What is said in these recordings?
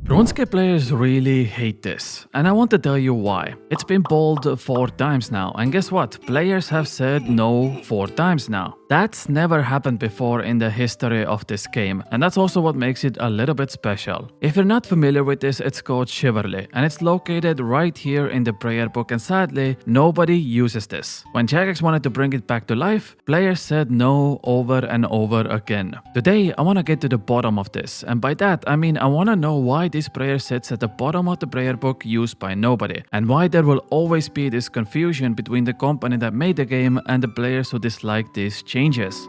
RuneScape players really hate this, and I want to tell you why. It's been bold 4 times now, and guess what? Players have said no 4 times now. That's never happened before in the history of this game, and that's also what makes it a little bit special. If you're not familiar with this, it's called Chivalry, and it's located right here in the prayer book, and sadly, nobody uses this. When Jagex wanted to bring it back to life, players said no over and over again. Today, I want to get to the bottom of this, and by that, I mean I want to know why this prayer sits at the bottom of the prayer book used by nobody, and why there will always be this confusion between the company that made the game and the players who dislike these changes.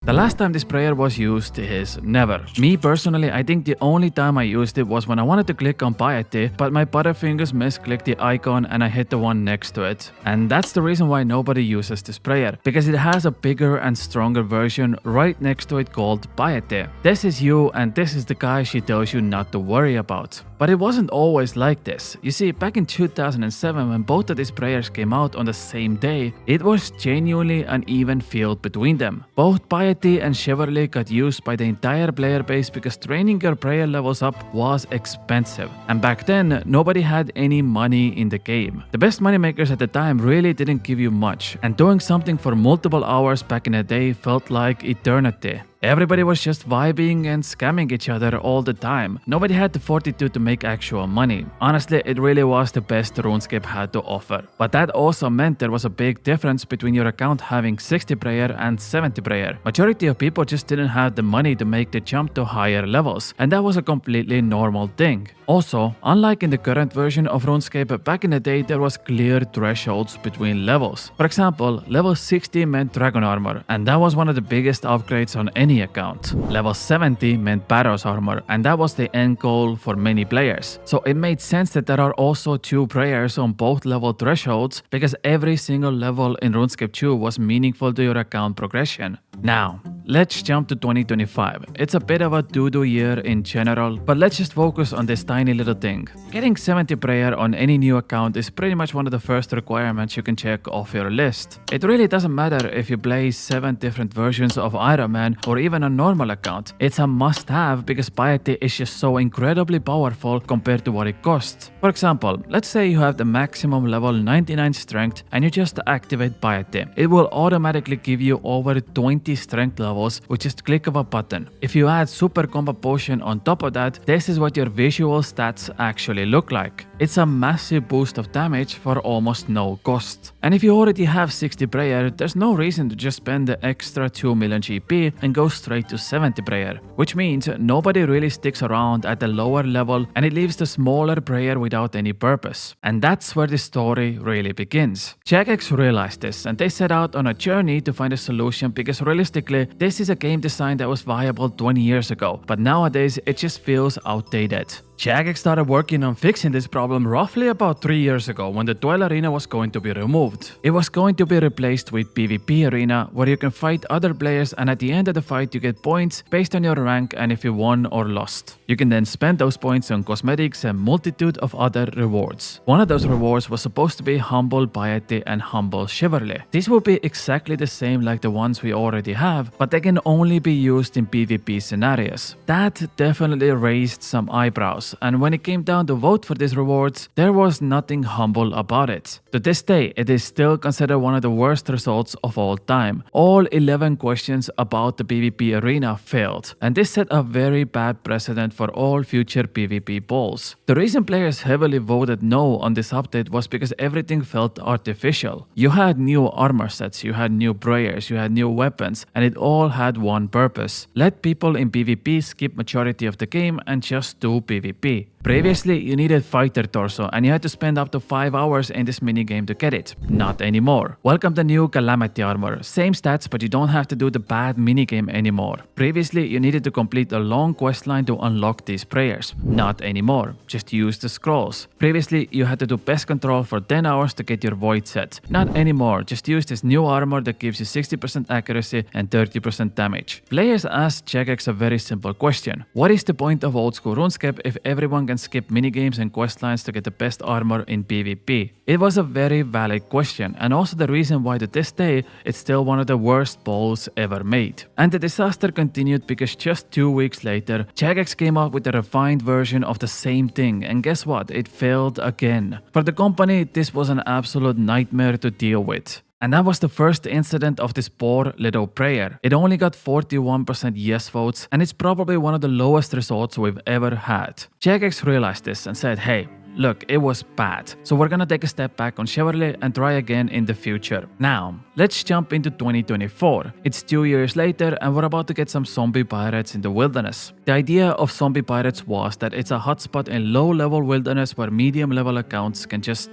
The last time this prayer was used is never. Me personally, I think the only time I used it was when I wanted to click on piety, but my butterfingers misclicked the icon and I hit the one next to it. And that's the reason why nobody uses this prayer, because it has a bigger and stronger version right next to it called piety. This is you and this is the guy she tells you not to worry about. But it wasn't always like this. You see, back in 2007 when both of these prayers came out on the same day, it was genuinely an even field between them. Both piety and chivalry got used by the entire player base because training your prayer levels up was expensive. And back then, nobody had any money in the game. The best moneymakers at the time really didn't give you much, and doing something for multiple hours back in the day felt like eternity. Everybody was just vibing and scamming each other all the time. Nobody had the fortitude to make actual money. Honestly, it really was the best RuneScape had to offer. But that also meant there was a big difference between your account having 60 prayer and 70 prayer. Majority of people just didn't have the money to make the jump to higher levels, and that was a completely normal thing. Also, unlike in the current version of RuneScape, back in the day there was clear thresholds between levels. For example, level 60 meant dragon armor, and that was one of the biggest upgrades on any account. Level 70 meant Barrows armor, and that was the end goal for many players. So it made sense that there are also 2 prayers on both level thresholds, because every single level in RuneScape 2 was meaningful to your account progression. Now, let's jump to 2025. It's a bit of a doo-doo year in general, but let's just focus on this tiny little thing. Getting 70 prayer on any new account is pretty much one of the first requirements you can check off your list. It really doesn't matter if you play 7 different versions of Iron Man or even a normal account. It's a must-have because piety is just so incredibly powerful compared to what it costs. For example, let's say you have the maximum level 99 strength and you just activate piety. It will automatically give you over 20 strength levels with just click of a button. If you add super combo potion on top of that, this is what your visual stats actually look like. It's a massive boost of damage for almost no cost. And if you already have 60 prayer, there's no reason to just spend the extra 2 million GP and go straight to 70 prayer, which means nobody really sticks around at the lower level and it leaves the smaller prayer without any purpose. And that's where the story really begins. Jagex realized this and they set out on a journey to find a solution, because realistically, this is a game design that was viable 20 years ago, but nowadays it just feels outdated. Jagex started working on fixing this problem roughly about 3 years ago when the duel arena was going to be removed. It was going to be replaced with PvP arena, where you can fight other players and at the end of the fight you get points based on your rank and if you won or lost. You can then spend those points on cosmetics and multitude of other rewards. One of those rewards was supposed to be humble piety and humble chivalry. These will be exactly the same like the ones we already have, but they can only be used in PvP scenarios. That definitely raised some eyebrows. And when it came down to vote for these rewards, there was nothing humble about it. To this day, it is still considered one of the worst results of all time. All 11 questions about the PvP arena failed, and this set a very bad precedent for all future PvP polls. The reason players heavily voted no on this update was because everything felt artificial. You had new armor sets, you had new prayers, you had new weapons, and it all had one purpose: let people in PvP skip majority of the game and just do PvP. Previously, you needed fighter torso and you had to spend up to 5 hours in this minigame to get it. Not anymore. Welcome the new calamity armor. Same stats, but you don't have to do the bad minigame anymore. Previously, you needed to complete a long questline to unlock these prayers. Not anymore. Just use the scrolls. Previously, you had to do pest control for 10 hours to get your void set. Not anymore. Just use this new armor that gives you 60% accuracy and 30% damage. Players asked Jagex a very simple question. What is the point of old school RuneScape if everyone can can skip minigames and questlines to get the best armor in PvP? It was a very valid question, and also the reason why to this day it's still one of the worst polls ever made. And the disaster continued because just 2 weeks later, Jagex came up with a refined version of the same thing, and guess what? It failed again. For the company, this was an absolute nightmare to deal with. And that was the first incident of this poor little prayer. It only got 41% yes votes, and it's probably one of the lowest results we've ever had. Jagex realized this and said, hey, look, it was bad, so we're gonna take a step back on Chivalry and try again in the future. Now, let's jump into 2024. It's 2 years later and we're about to get some zombie pirates in the wilderness. The idea of zombie pirates was that it's a hotspot in low-level wilderness where medium-level accounts can just,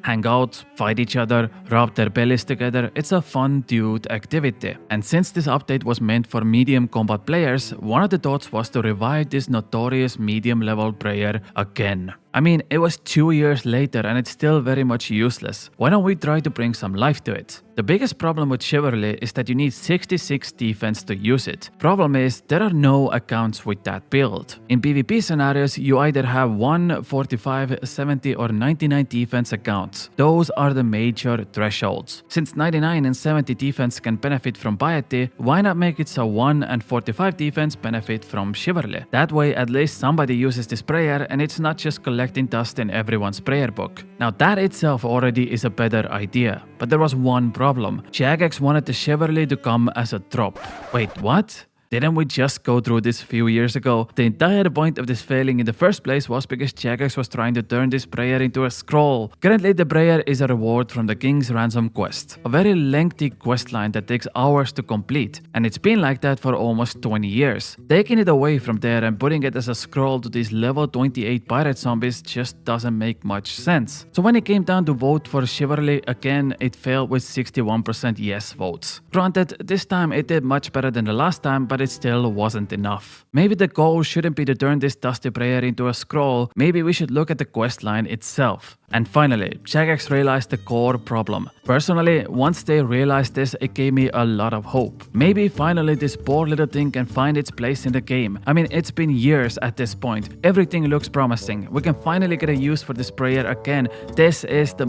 hang out, fight each other, rub their bellies together. It's a fun dude activity. And since this update was meant for medium combat players, one of the thoughts was to revive this notorious medium level prayer again. I mean, it was 2 years later and it's still very much useless. Why don't we try to bring some life to it? The biggest problem with Chivalry is that you need 66 defense to use it. Problem is, there are no accounts with that build. In PvP scenarios, you either have 1, 45, 70 or 99 defense accounts. Those are the major thresholds. Since 99 and 70 defense can benefit from piety, why not make it so 1 and 45 defense benefit from Chivalry? That way at least somebody uses this prayer and it's not just collecting dust in everyone's prayer book. Now that itself already is a better idea. But there was one problem. Jagex wanted the Chivalry to come as a drop. Wait, what? Didn't we just go through this a few years ago? The entire point of this failing in the first place was because Jagex was trying to turn this prayer into a scroll. Currently, the prayer is a reward from the King's Ransom quest, a very lengthy quest line that takes hours to complete, and it's been like that for almost 20 years. Taking it away from there and putting it as a scroll to these level 28 pirate zombies just doesn't make much sense. So when it came down to vote for Chivalry again, it failed with 61% yes votes. Granted, this time it did much better than the last time, but it still wasn't enough. Maybe the goal shouldn't be to turn this dusty prayer into a scroll, maybe we should look at the questline itself. And finally, Jagex realized the core problem. Personally, once they realized this, it gave me a lot of hope. Maybe finally this poor little thing can find its place in the game. I mean, it's been years at this point. Everything looks promising. We can finally get a use for this prayer again. This is the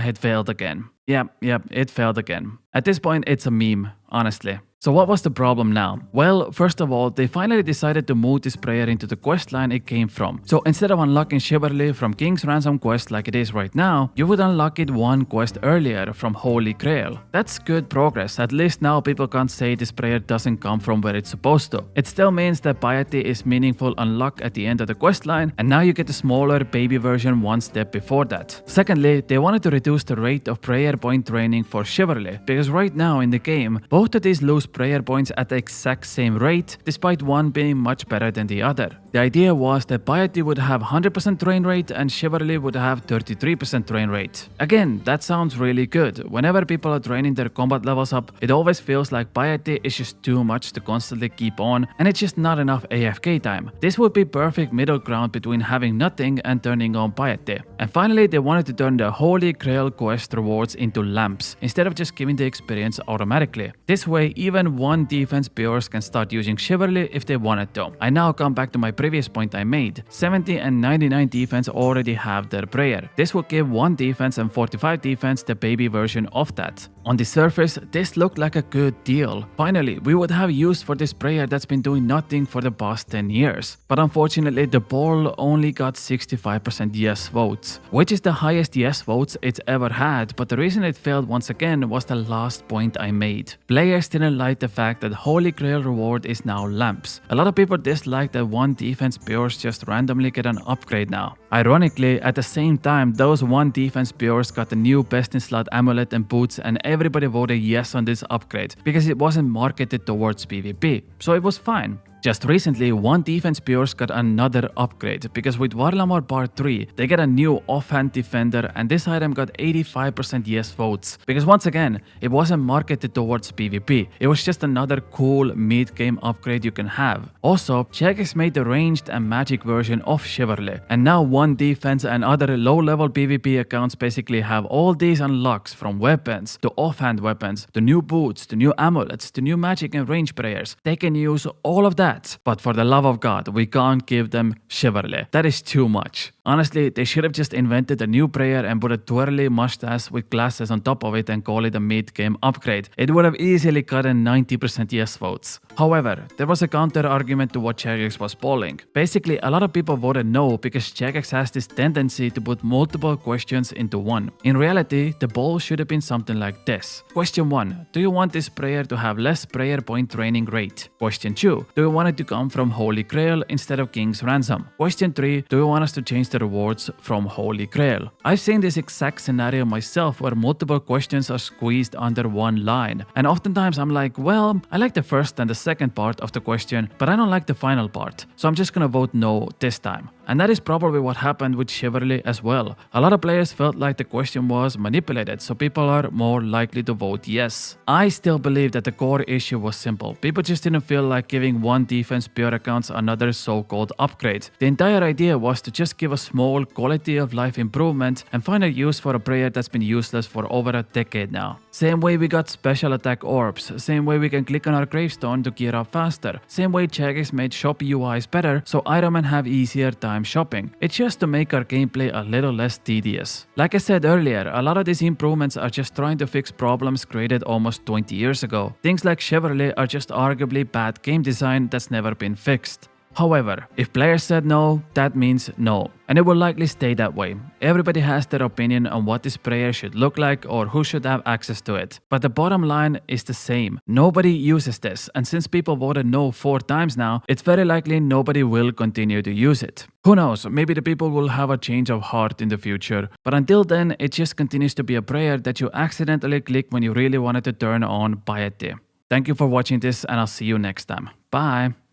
it failed again. Yep, it failed again. At this point, it's a meme, honestly. So what was the problem now? Well, first of all, they finally decided to move this prayer into the questline it came from. So instead of unlocking Chivalry from King's Ransom quest like it is right now, you would unlock it one quest earlier from Holy Grail. That's good progress. At least now people can't say this prayer doesn't come from where it's supposed to. It still means that piety is meaningful unlock at the end of the questline, and now you get a smaller baby version one step before that. Secondly, they wanted to reduce the rate of prayer point training for Chivalry, because right now in the game, both of these lose prayer points at the exact same rate, despite one being much better than the other. The idea was that piety would have 100% train rate and Chivalry would have 33% train rate. Again, that sounds really good. Whenever people are training their combat levels up, it always feels like piety is just too much to constantly keep on, and it's just not enough AFK time. This would be perfect middle ground between having nothing and turning on piety. And finally, they wanted to turn the Holy Grail quest rewards into lamps, instead of just giving the experience automatically. This way, even one defense pures can start using Chivalry if they wanted to. I now come back to my previous point I made. 70 and 99 defense already have their prayer. This would give 1 defense and 45 defense the baby version of that. On the surface, this looked like a good deal. Finally, we would have use for this prayer that's been doing nothing for the past 10 years. But unfortunately, the poll only got 65% yes votes, which is the highest yes votes it's ever had, but the reason it failed once again was the last point I made. Players didn't like the fact that Holy Grail reward is now lamps. A lot of people dislike that 1 defense pures just randomly get an upgrade now. Ironically, at the same time, those 1 defense pures got the new best in slot amulet and boots, and everybody voted yes on this upgrade because it wasn't marketed towards PvP, so it was fine. Just recently, 1 defense pures got another upgrade because with Warlamor Part 3, they get a new offhand defender, and this item got 85% yes votes because once again, it wasn't marketed towards PvP. It was just another cool mid-game upgrade you can have. Also, Jagex made the ranged and magic version of Chivalry, and now 1 defense and other low-level PvP accounts basically have all these unlocks, from weapons to offhand weapons to new boots to new amulets to new magic and range prayers. They can use all of that stats, but for the love of God, we can't give them chivalry. That is too much. Honestly, they should have just invented a new prayer and put a twirly mustache with glasses on top of it and call it a mid-game upgrade. It would have easily gotten 90% yes votes. However, there was a counter argument to what Jagex was polling. Basically, a lot of people voted no because Jagex has this tendency to put multiple questions into one. In reality, the poll should have been something like this. Question 1. Do you want this prayer to have less prayer point training rate? Question 2. Do you want it to come from Holy Grail instead of King's Ransom? Question 3. Do you want us to change the rewards from Holy Grail? I've seen this exact scenario myself where multiple questions are squeezed under one line. And oftentimes I'm like, well, I like the first and the second part of the question, but I don't like the final part. So I'm just gonna vote no this time. And that is probably what happened with Chivalry as well. A lot of players felt like the question was manipulated, so people are more likely to vote yes. I still believe that the core issue was simple. People just didn't feel like giving one defense pure accounts another so-called upgrade. The entire idea was to just give a small quality of life improvement and find a use for a prayer that's been useless for over a decade now. Same way we got special attack orbs, same way we can click on our gravestone to gear up faster, same way Jagex made shop UIs better so Ironmen have easier time shopping. It's just to make our gameplay a little less tedious. Like I said earlier, a lot of these improvements are just trying to fix problems created almost 20 years ago. Things like Chivalry are just arguably bad game design that's never been fixed. However, if players said no, that means no, and it will likely stay that way. Everybody has their opinion on what this prayer should look like or who should have access to it. But the bottom line is the same. Nobody uses this, and since people voted no 4 times now, it's very likely nobody will continue to use it. Who knows, maybe the people will have a change of heart in the future, but until then, it just continues to be a prayer that you accidentally click when you really wanted to turn on piety. Thank you for watching this, and I'll see you next time. Bye!